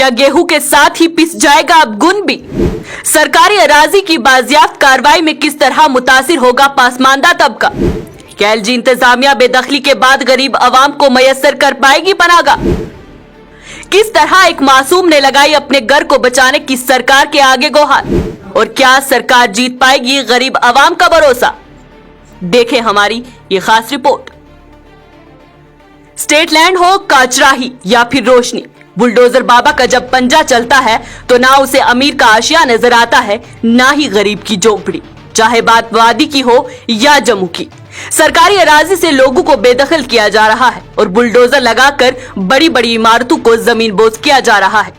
क्या गेहूं के साथ ही पिस जाएगा अब गुण भी? सरकारी अराजी की बाजियाफ्त कार्रवाई में किस तरह मुतासिर होगा पासमानदा तबका? क्या एलजी इंतजामिया बेदखली के बाद गरीब अवाम को मयसर कर पाएगी पनागा? किस तरह एक मासूम ने लगाई अपने घर को बचाने की सरकार के आगे गुहार? और क्या सरकार जीत पाएगी गरीब अवाम का भरोसा? देखें हमारी ये खास रिपोर्ट। स्टेट लैंड हो, काचराही या फिर रोशनी, बुलडोजर बाबा का जब पंजा चलता है तो ना उसे अमीर का आशिया नजर आता है, ना ही गरीब की झोपड़ी। चाहे बात वादी की हो या जम्मू की, सरकारी अराजी से लोगों को बेदखल किया जा रहा है और बुलडोजर लगाकर बड़ी बड़ी इमारतों को जमीन बोझ किया जा रहा है।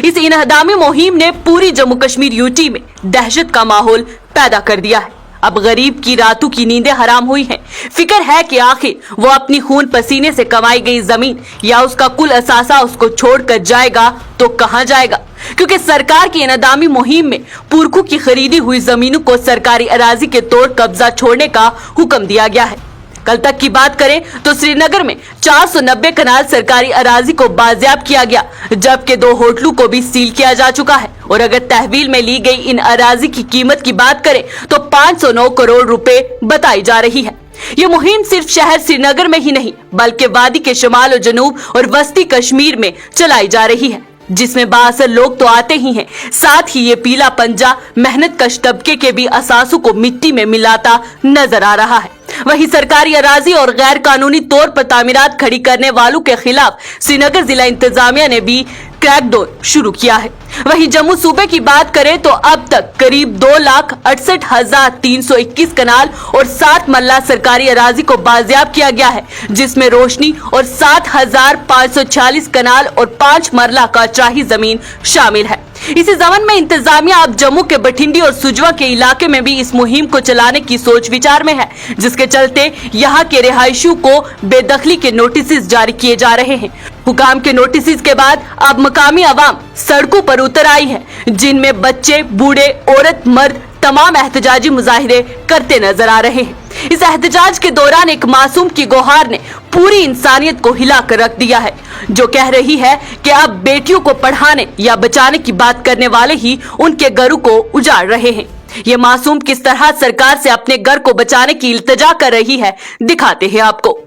इस इनहदामी मुहिम ने पूरी जम्मू कश्मीर यूटी में दहशत का माहौल पैदा कर दिया है। अब गरीब की रातों की नींदें हराम हुई हैं। फिक्र है कि आखिर वो अपनी खून पसीने से कमाई गई जमीन या उसका कुल असासा उसको छोड़कर जाएगा तो कहां जाएगा, क्योंकि सरकार की इनहदामी मुहिम में पुरखों की खरीदी हुई जमीनों को सरकारी अराजी के तौर कब्जा छोड़ने का हुक्म दिया गया है। कल तक की बात करें तो श्रीनगर में 490 कनाल सरकारी अराजी को बाजियाब किया गया, जबकि 2 होटलों को भी सील किया जा चुका है। और अगर तहवील में ली गई इन अराजी की कीमत की बात करें तो 509 करोड़ रुपए बताई जा रही है। ये मुहिम सिर्फ शहर श्रीनगर में ही नहीं बल्कि वादी के शुमाल और जनूब और वस्ती कश्मीर में चलाई जा रही है, जिसमें बाअसर लोग तो आते ही हैं, साथ ही ये पीला पंजा मेहनत कश तबके के भी असासों को मिट्टी में मिलाता नजर आ रहा है। वहीं सरकारी अराजी और गैर कानूनी तौर पर तामीरात खड़ी करने वालों के खिलाफ श्रीनगर जिला इंतजामिया ने भी क्रैकडाउन शुरू किया है। वहीं जम्मू सूबे की बात करें तो अब तक करीब 2,68,321 कनाल और 7 मरला सरकारी अराजी को बाजियाब किया गया है, जिसमें रोशनी और 7,546 कनाल और 5 मरला काचराही जमीन शामिल है। इसी जमन में इंतजामिया अब जम्मू के बठिंडी और सुजवा के इलाके में भी इस मुहिम को चलाने की सोच विचार में है, जिसके चलते यहाँ के रिहायशियों को बेदखली के नोटिस जारी किए जा रहे हैं। हुकाम के नोटिस के बाद अब मकामी अवाम सड़कों पर उतर आई है, जिनमें बच्चे, बूढ़े, औरत, मर्द तमाम एहतजाजी मुजाहिरे करते नजर आ रहे हैं। इस एहतजाज के दौरान एक मासूम की गुहार ने पूरी इंसानियत को हिला कर रख दिया है, जो कह रही है कि अब बेटियों को पढ़ाने या बचाने की बात करने वाले ही उनके घरों को उजाड़ रहे हैं। ये मासूम किस तरह सरकार से अपने घर को बचाने की इल्तिजा कर रही है, दिखाते हैं आपको।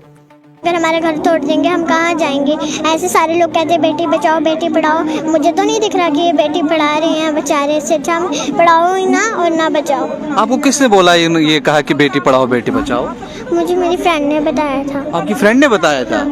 अगर हमारे घर तोड़ देंगे हम कहाँ जाएंगे? ऐसे सारे लोग कहते हैं बेटी बचाओ बेटी पढ़ाओ। मुझे तो नहीं दिख रहा कि ये बेटी पढ़ा रहे हैं, बचा रहे। इससे अच्छा हम पढ़ाओ ही ना और ना बचाओ। आपको किसने बोला ये कहा कि बेटी पढ़ाओ बेटी बचाओ? मुझे मेरी फ्रेंड ने बताया था। आपकी फ्रेंड ने बताया था?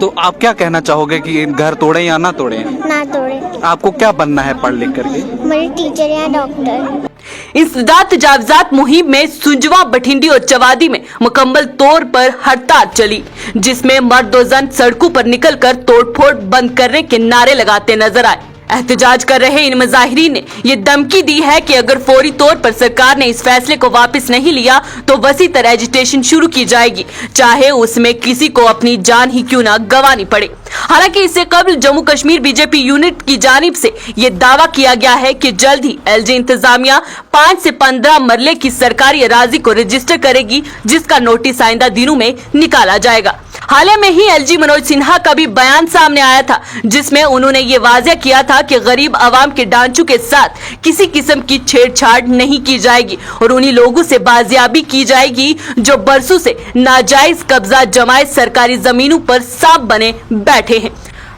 तो आप क्या कहना चाहोगे कि घर तोड़े या ना तोड़े? ना तोड़े। आपको क्या बनना है पढ़ लिख करके? मेरी टीचर या डॉक्टर। इंसदाद तजावजात मुहिम में सुंजवा, बठिंडी और चवादी में मुकम्मल तौर पर हड़ताल चली, जिसमें मर्द और जन सड़कों पर निकलकर तोड़फोड़ बंद करने के नारे लगाते नजर आए। एहतजाज कर रहे इन मुजाहिरीन ने ये धमकी दी है कि अगर फौरी तौर पर सरकार ने इस फैसले को वापस नहीं लिया तो वसी तरह एजिटेशन शुरू की जाएगी, चाहे उसमें किसी को अपनी जान ही क्यों ना गंवानी पड़े। हालांकि इससे कबल जम्मू कश्मीर बीजेपी यूनिट की जानिब से ये दावा किया गया है कि जल्द ही एलजी इंतजामिया 5 से 15 मरले की सरकारी अराजी को रजिस्टर करेगी, जिसका नोटिस आइंदा दिनों में निकाला जाएगा। हाल ही में ही एलजी मनोज सिन्हा का भी बयान सामने आया था, जिसमें उन्होंने ये वाज़ेह किया था कि गरीब आवाम के ढांचों के साथ किसी किस्म की छेड़छाड़ नहीं की जाएगी और उन्हीं लोगों से बाजियाबी की जाएगी जो बरसों से नाजायज कब्जा जमाए सरकारी जमीनों पर सांप बने बैठे हैं।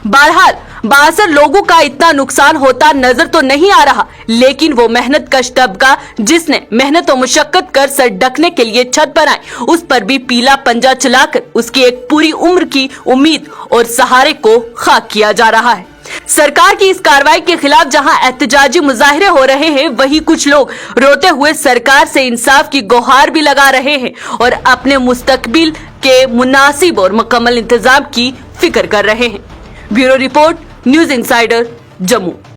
बहरहाल बाअसर लोगों का इतना नुकसान होता नजर तो नहीं आ रहा, लेकिन वो मेहनत कश तबका जिसने मेहनत और मुशक्कत कर सर ढकने के लिए छत बनाई, उस पर भी पीला पंजा चलाकर उसकी एक पूरी उम्र की उम्मीद और सहारे को खाक किया जा रहा है। सरकार की इस कार्रवाई के खिलाफ जहां एहतजाजी मुजाहिरे हो रहे हैं, वहीं कुछ लोग रोते हुए सरकार से इंसाफ की गुहार भी लगा रहे हैं और अपने मुस्तकबिल के मुनासिब और मुकम्मल इंतजाम की फिक्र कर रहे हैं। Bureau report, news insider, Jammu.